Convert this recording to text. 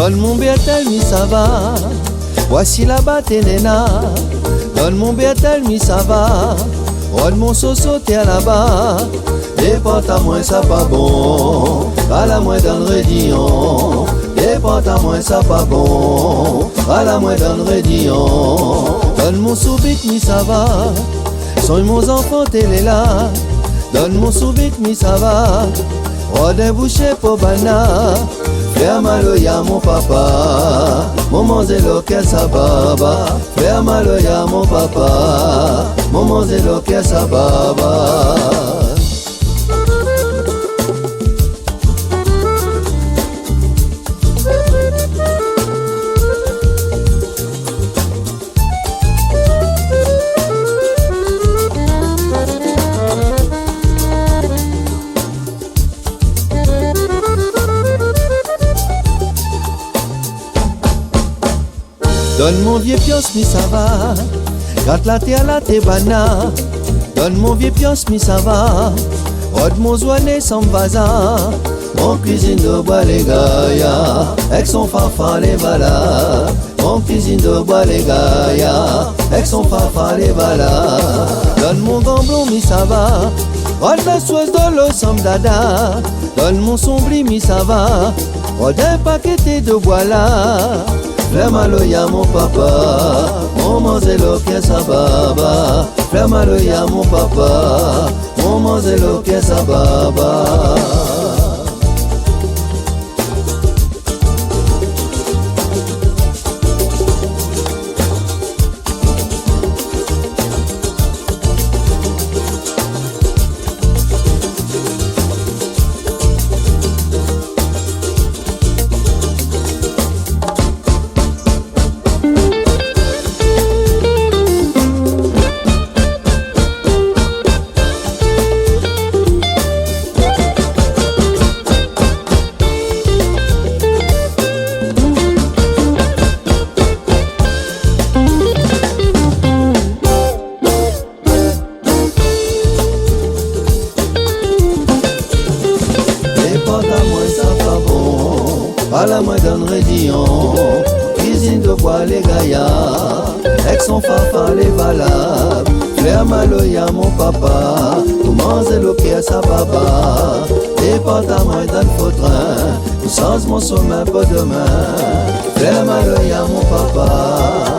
Donne mon Bertel, mi ça va. Voici là-bas tes nénas. Donne mon Bertel, mi ça va. Rôde mon soso, t'es là-bas. Et porte à moi, ça pas bon. À la moins dans le rédillon. Et porte à moi, ça pas bon. À la moins dans le rédillon. Donne mon soubik, mi ça va. Soigne mon enfant, t'es là. Donne mon soubik, mi ça va. Rôde un boucher pour bana. Fais maloya mon papa, maman zélo que sa baba. Fais maloya mon papa, maman zélo que sa baba. Donne mon vieux pios, mi ça va. Gratte la terre, la tébana. Donne mon vieux pios, mi ça va. Rôde mon zoiné sans bazar. Mon cuisine de bois les gaïa. Avec son fafa les vala. Mon cuisine de bois les gaïa. Avec son fafa les vala. Donne mon gamblon, mi ça va. Rôde la sauce de l'eau sans dada. Donne mon sombri, mi ça va. Rôde un paquet de bois là. Fais maloya mon papa, maman zélo que sa baba. Fais maloya mon papa, maman zélo que sa baba. À la main d'un rédillon, cuisine de bois les gaïa, avec son fafa les valables. Flair maloya mon papa, comment zélo que sa baba. Et porte à main d'un fautrin, sans mon sommeil pas demain. Flair maloya mon papa.